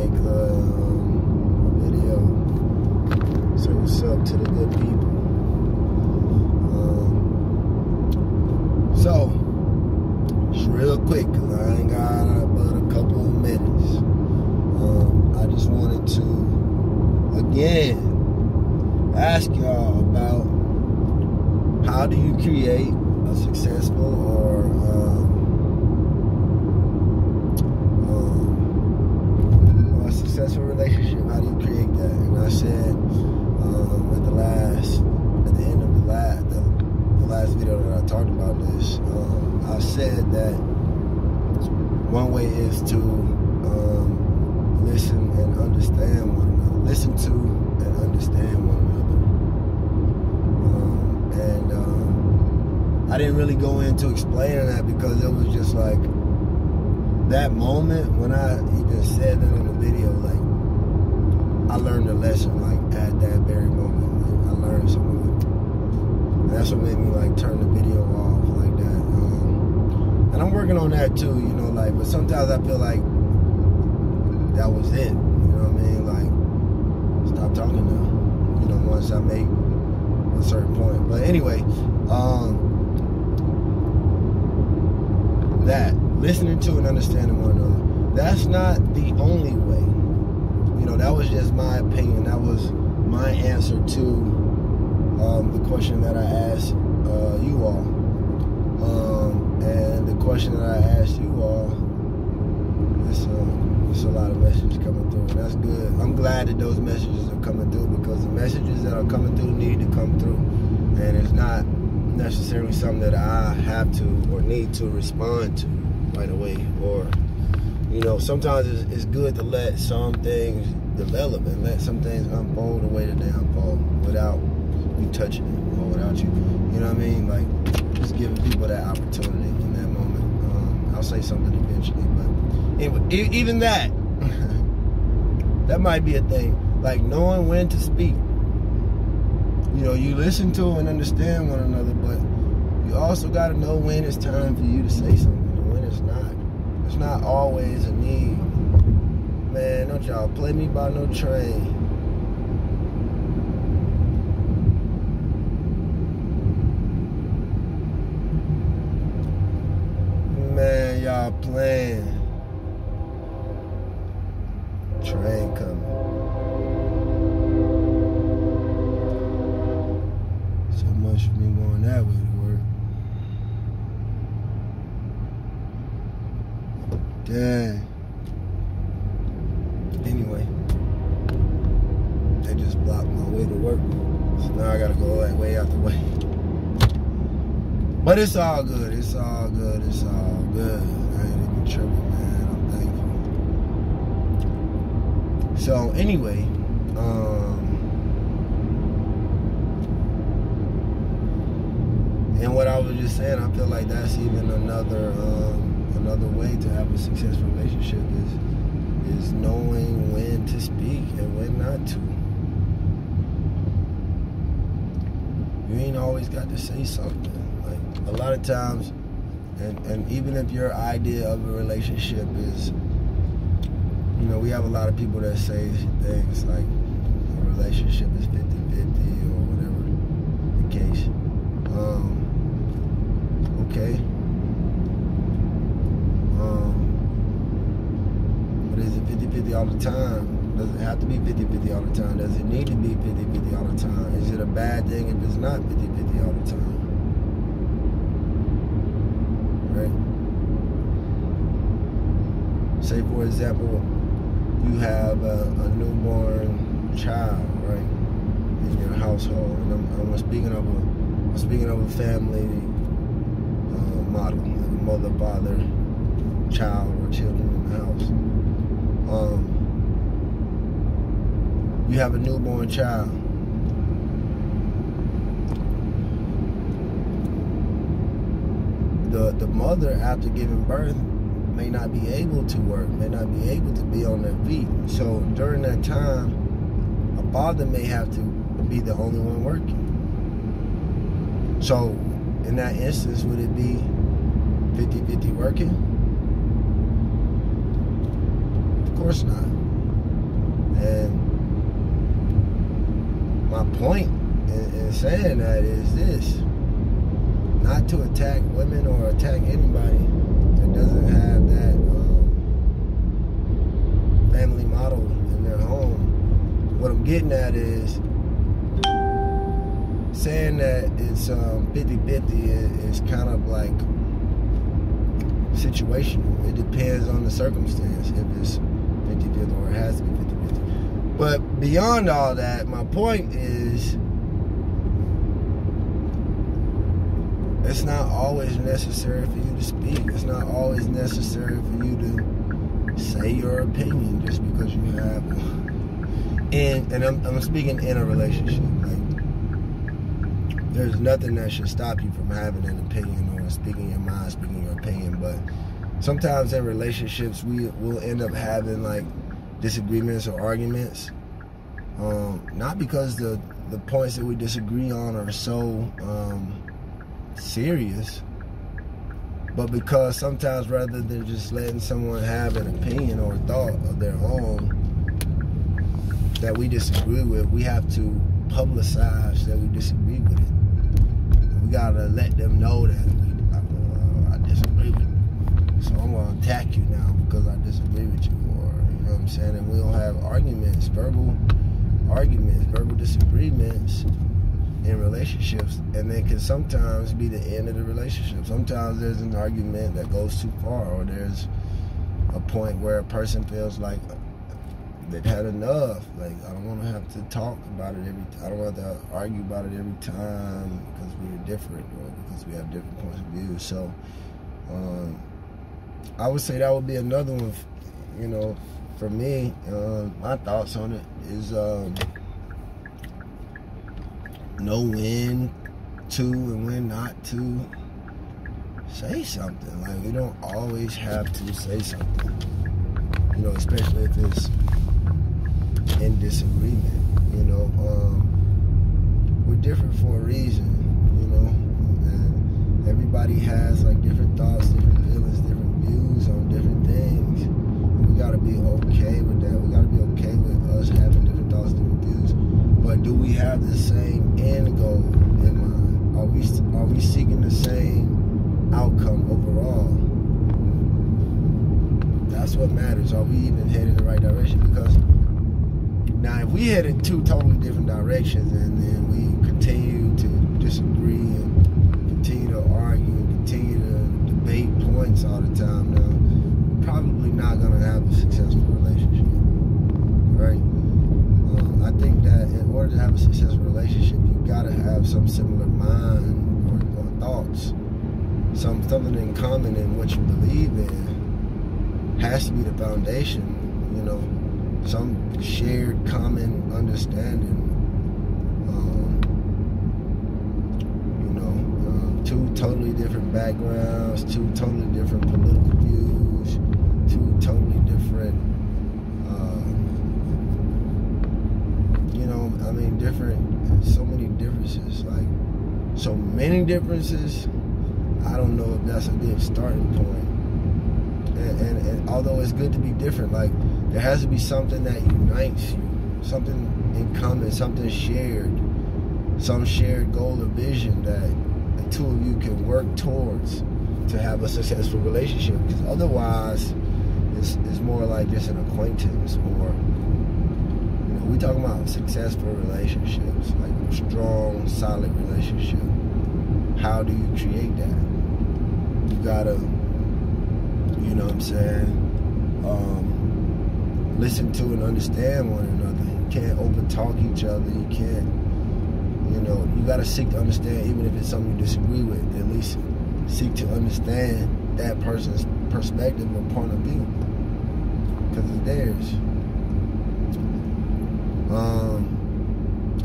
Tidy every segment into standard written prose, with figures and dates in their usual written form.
make a video. Say what's up to the good people. So, just real quick, because I ain't got but a couple of minutes. I just wanted to, again, ask y'all about how do you create a successful or a successful relationship. How do you create that? And I said at the end of the last video that I talked about this, I said that one way is to listen and understand one another. Listen to and understand one another. And I didn't really go into explaining that because it was just like that moment when I even said that in the video, like I learned a lesson like at that very moment. Like, I learned something. And that's what made me like turn the video off like that. And I'm working on that too, you know, like, but sometimes I feel like that was it. You know what I mean? Like, stop talking now. You know, once I make a certain point. But anyway, that listening to and understanding one another, that's not the only way. You know, that was just my opinion. That was my answer to the question that I asked you all. And the question that I asked you all, it's a lot of messages coming through, and that's good. I'm glad that those messages are coming through, because the messages that are coming through need to come through, and it's not necessarily something that I have to or need to respond to right away. Or, you know, sometimes it's good to let some things develop and let some things unfold the way that they unfold without you touching it or without you know what I mean? Like, just giving people that opportunity in that moment. I'll say something eventually, but anyway, even that, that might be a thing. Like knowing when to speak. You know, you listen to and understand one another, but you also got to know when it's time for you to say something and when it's not. It's not always a need. Man, don't y'all play me by no train. Man, y'all playing. Train coming. So much for me going that way to work. Dang. Anyway, they just blocked my way to work. So now I gotta go that way out the way. But it's all good. It's all good. It's all good. I ain't even tripping, man. I'm thankful. So anyway, and what I was just saying, I feel like that's even another way to have a successful relationship is knowing when to speak and when not to. You ain't always got to say something. Like a lot of times, and even if your idea of a relationship is, you know, we have a lot of people that say things like a relationship is 50-50 or whatever the case. Okay. But is it 50-50 all the time? Does it have to be 50-50 all the time? Does it need to be 50-50 all the time? Is it a bad thing if it's not 50-50 all the time? Right? Say, for example, you have a newborn child, right, in your household, and I'm speaking of a family model, like a mother, father, child, or children in the house. You have a newborn child. The mother, after giving birth, may not be able to work, may not be able to be on their feet. So during that time, a father may have to be the only one working. So in that instance, would it be 50-50 working? Of course not. And my point in saying that is this: not to attack women or attack anybody that doesn't have that family model in their home. What I'm getting at is saying that it's 50-50 is kind of like situational. It depends on the circumstance if it's 50-50 or it has to be 50-50. But beyond all that, my point is it's not always necessary for you to speak. It's not always necessary for you to say your opinion just because you have one. And I'm speaking in a relationship. Like, there's nothing that should stop you from having an opinion or speaking your mind, speaking your opinion. But sometimes in relationships, we will end up having like disagreements or arguments. Not because the points that we disagree on are so serious, but because sometimes rather than just letting someone have an opinion or a thought of their own that we disagree with, we have to publicize that we disagree with it. We gotta let them know that I disagree with you, so I'm gonna attack you now because I disagree with you, or you know what I'm saying. And we'll have arguments, verbal disagreements in relationships, and they can sometimes be the end of the relationship. Sometimes there's an argument that goes too far, or there's a point where a person feels like they've had enough. Like, I don't want to have to talk about it I don't want to have to argue about it every time because we're different or because we have different points of view. So I would say that would be another one, you know, for me. My thoughts on it is know when to and when not to say something. Like, we don't always have to say something, you know, especially if it's in disagreement. You know, we're different for a reason, you know, and everybody has like different thoughts, different feelings, different views on different things. And we gotta be okay with that. We gotta be okay with us having different thoughts, different views. But do we have the same end goal in mind? Are we seeking the same outcome overall? That's what matters. Are we even headed in the right direction? Because now, if we head in two totally different directions and then we continue to disagree and continue to argue and continue to debate points all the time, now, we're probably not going to have a successful relationship, right? I think that in order to have a successful relationship, you got to have some similar mind or thoughts, something in common in what you believe in. Has to be the foundation, you know. Some shared common understanding, you know, two totally different backgrounds, two totally different political views, two totally different, you know, I mean, so many differences, like, so many differences. I don't know if that's a good starting point. And although it's good to be different, like, there has to be something that unites you, something in common, something shared, some shared goal or vision that the two of you can work towards to have a successful relationship. Because otherwise, it's more like just an acquaintance, or, you know, we talking about successful relationships, like a strong, solid relationship. How do you create that? You gotta, you know what I'm saying, listen to and understand one another. You can't over talk each other. You can't, you know, you gotta seek to understand, even if it's something you disagree with, at least seek to understand that person's perspective or point of view, because it's theirs.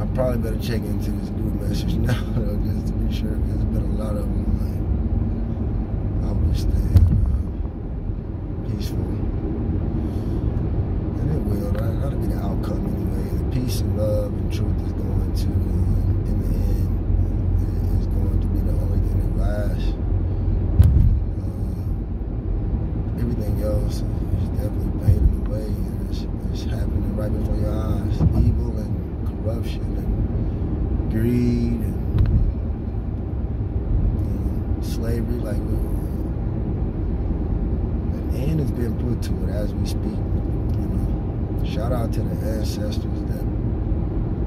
I probably better check into this group message now, though, just to be sure, because there's been a lot of them. Like, I wish they peaceful. And it will. That'll be the outcome anyway. The peace and love and truth is going to, in the end, is going to be the only thing that lasts. Everything else is definitely fading away, and it's happening right before your eyes. Evil and corruption and greed and slavery, like an end has been put to it as we speak. Shout out to the ancestors that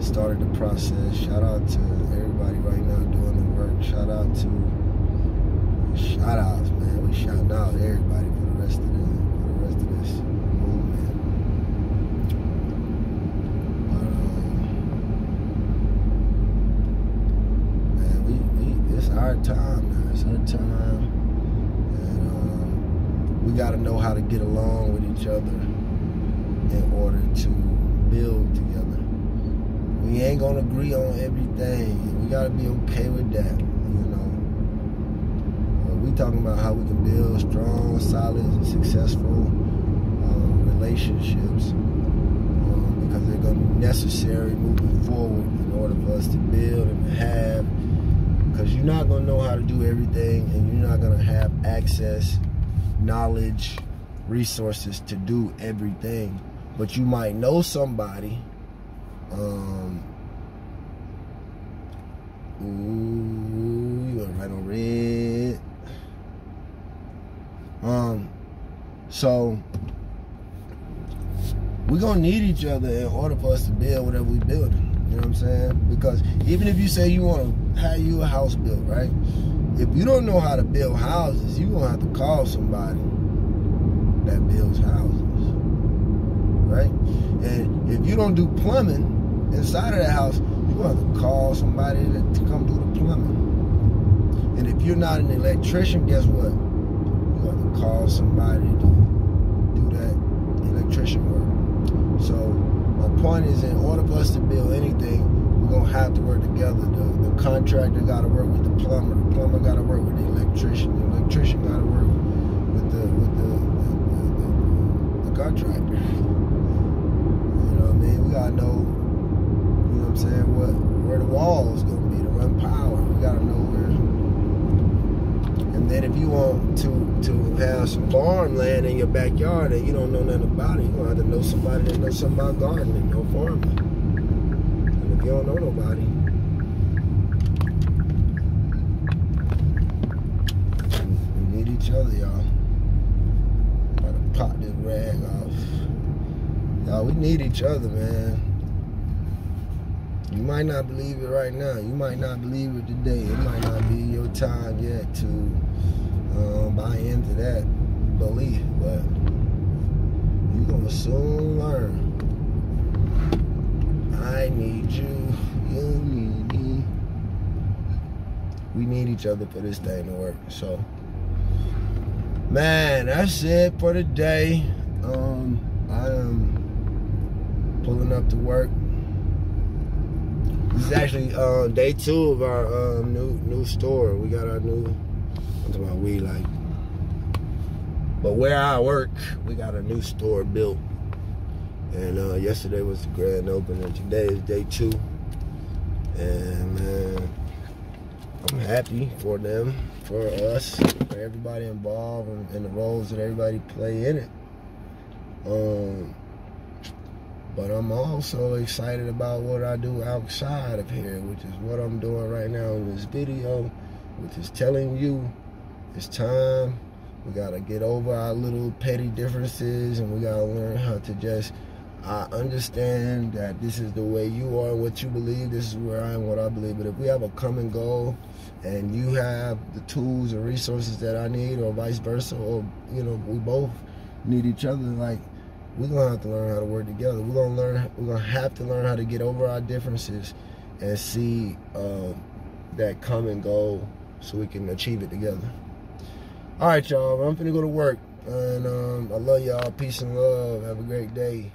started the process. Shout out to everybody right now doing the work. Shout outs, man. We shouting out everybody for the rest of this movement. Man, it's our time now. It's our time, and we got to know how to get along with each other in order to build together. We ain't gonna agree on everything. We gotta be okay with that, We talking about how we can build strong, solid, successful relationships because they're gonna be necessary moving forward in order for us to build and have. Because you're not gonna know how to do everything, and you're not gonna have access, knowledge, resources to do everything. But you might know somebody. You went right on red. So we're gonna need each other in order for us to build whatever we building. You know what I'm saying? Because even if you say you want to have you a house built, right? If you don't know how to build houses, you're gonna have to call somebody that builds houses. Right? And if you don't do plumbing inside of that house, you're going to have to call somebody to come do the plumbing. And if you're not an electrician, guess what? You're going to have to call somebody to do that electrician work. So my point is, in order for us to build anything, we're going to have to work together. The contractor got to work with the plumber got to work with the electrician got to work with the contractor. We gotta know, what I'm saying, where the wall's gonna be to run power. We gotta know where. And then if you want to have some farmland in your backyard and you don't know nothing about it, you're gonna have to know somebody that knows something about gardening or farming. And if you don't know nobody, we need each other, y'all. Gotta pop this rag off. Y'all, we need each other, man. You might not believe it right now. You might not believe it today. It might not be your time yet to buy into that belief, but you're gonna soon learn. I need you. You need me. We need each other for this thing to work. So, man, that's it for today. I am pulling up to work. This is actually day 2 of our new store. We got our new, I'm talking about we, like, but where I work, we got a new store built. And yesterday was the grand opening. Today is day 2. And man, I'm happy for them, for us, for everybody involved and the roles that everybody play in it. But I'm also excited about what I do outside of here, which is what I'm doing right now in this video, which is telling you it's time. We gotta get over our little petty differences, and we gotta learn how to just, I understand that this is the way you are, what you believe, this is where I am, what I believe. But if we have a common goal, and you have the tools or resources that I need, or vice versa, or we both need each other, like, we're gonna have to learn how to work together. We're gonna have to learn how to get over our differences and see that common goal so we can achieve it together. All right, y'all, I'm finna go to work, and I love y'all. Peace and love. Have a great day.